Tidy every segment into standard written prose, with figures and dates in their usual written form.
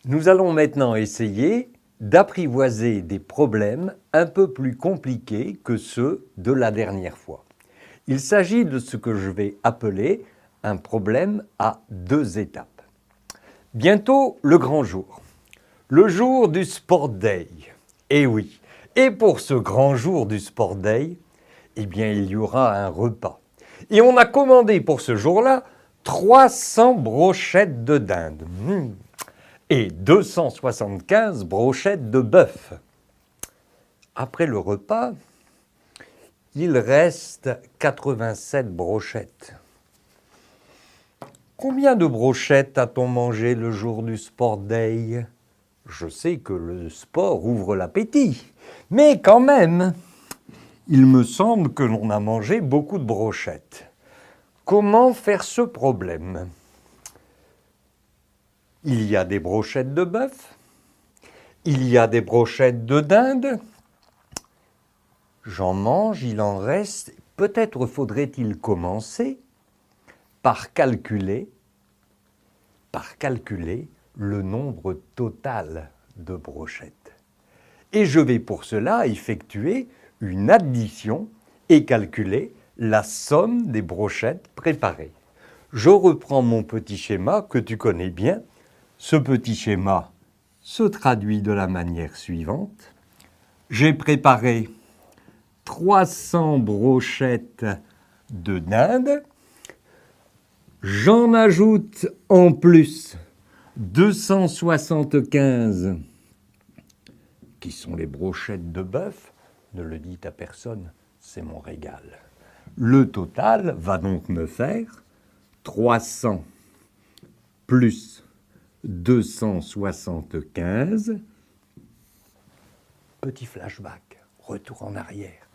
Nous allons maintenant essayer d'apprivoiser des problèmes un peu plus compliqués que ceux de la dernière fois. Il s'agit de ce que je vais appeler un problème à deux étapes. Bientôt le grand jour, le jour du Sport Day. Eh oui, et pour ce grand jour du Sport Day, eh bien il y aura un repas. Et on a commandé pour ce jour-là 300 brochettes de dinde. Et 275 brochettes de bœuf. Après le repas, il reste 87 brochettes. Combien de brochettes a-t-on mangé le jour du Sport Day? Je sais que le sport ouvre l'appétit, mais quand même, il me semble que l'on a mangé beaucoup de brochettes. Comment faire ce problème? Il y a des brochettes de bœuf, il y a des brochettes de dinde. J'en mange, il en reste. Peut-être faudrait-il commencer par calculer le nombre total de brochettes. Et je vais pour cela effectuer une addition et calculer la somme des brochettes préparées. Je reprends mon petit schéma que tu connais bien. Ce petit schéma se traduit de la manière suivante. J'ai préparé 300 brochettes de dinde. J'en ajoute en plus 275 qui sont les brochettes de bœuf. Ne le dites à personne, c'est mon régal. Le total va donc me faire 300 plus 275. Petit flashback, retour en arrière.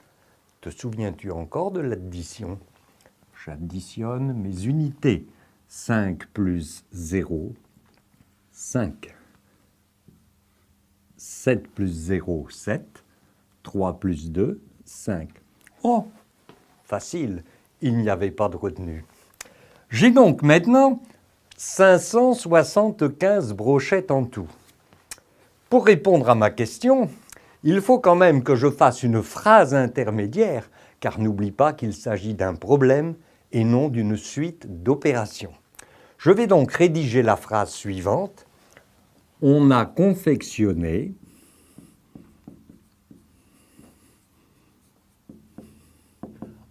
Te souviens-tu encore de l'addition? J'additionne mes unités. 5 plus 0, 5. 7 plus 0, 7. 3 plus 2, 5. Oh, facile, il n'y avait pas de retenue. J'ai donc maintenant 575 brochettes en tout. Pour répondre à ma question, il faut quand même que je fasse une phrase intermédiaire, car n'oublie pas qu'il s'agit d'un problème et non d'une suite d'opérations. Je vais donc rédiger la phrase suivante. On a confectionné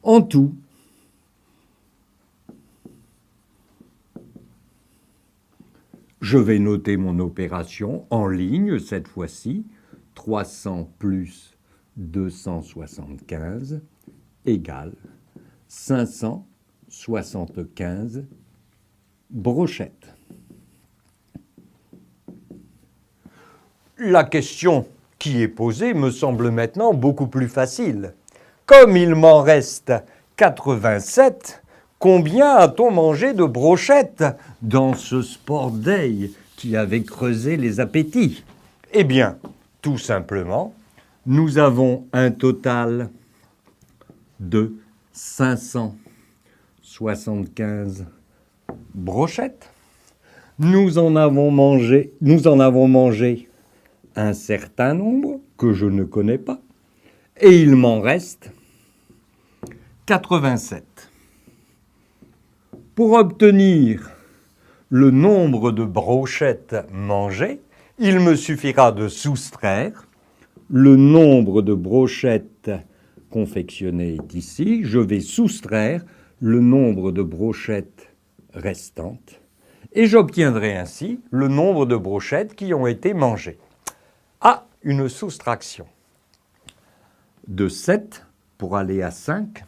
en tout je vais noter mon opération en ligne cette fois-ci. 300 plus 275 égale 575 brochettes. La question qui est posée me semble maintenant beaucoup plus facile. Comme il m'en reste 87, combien a-t-on mangé de brochettes dans ce Sport Day qui avait creusé les appétits? Eh bien, tout simplement, nous avons un total de 575 brochettes. Nous en avons mangé un certain nombre que je ne connais pas et il m'en reste 87. Pour obtenir le nombre de brochettes mangées, il me suffira de soustraire le nombre de brochettes confectionnées d'ici. Je vais soustraire le nombre de brochettes restantes et j'obtiendrai ainsi le nombre de brochettes qui ont été mangées. Ah, une soustraction. De 7 pour aller à 5,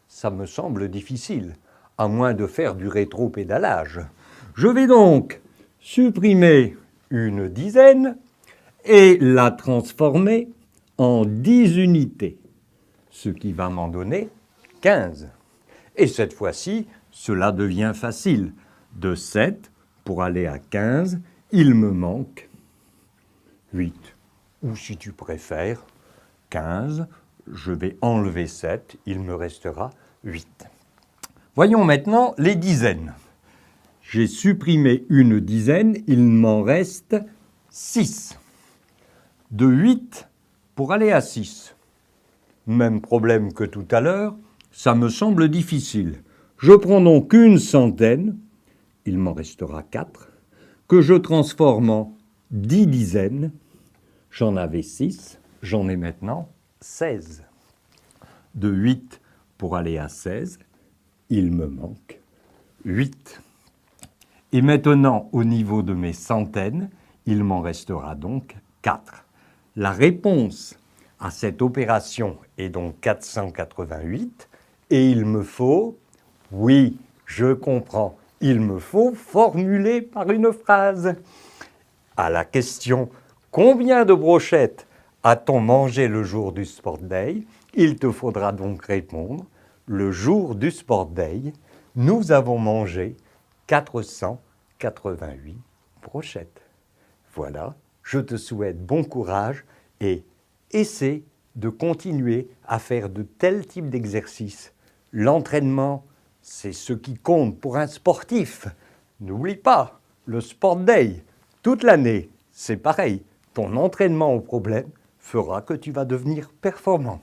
ça me semble difficile, à moins de faire du rétro-pédalage. Je vais donc supprimer une dizaine et la transformer en 10 unités, ce qui va m'en donner 15. Et cette fois-ci, cela devient facile. De 7 pour aller à 15, il me manque 8. Ou si tu préfères, 15, je vais enlever 7, il me restera 8. Voyons maintenant les dizaines. J'ai supprimé une dizaine, il m'en reste 6. De 8 pour aller à 6. Même problème que tout à l'heure, ça me semble difficile. Je prends donc une centaine, il m'en restera 4, que je transforme en 10 dizaines. J'en avais 6, j'en ai maintenant 16. De 8 pour aller à 16, il me manque 8. Et maintenant, au niveau de mes centaines, il m'en restera donc 4. La réponse à cette opération est donc 488 et il me faut, oui, je comprends, il me faut formuler par une phrase. À la question « Combien de brochettes a-t-on mangé le jour du Sport Day ?» il te faudra donc répondre « Le jour du Sport Day, nous avons mangé 488 brochettes. » Voilà, je te souhaite bon courage et essaie de continuer à faire de tels types d'exercices. L'entraînement, c'est ce qui compte pour un sportif. N'oublie pas, le Sport Day, toute l'année, c'est pareil. Ton entraînement au problème fera que tu vas devenir performant.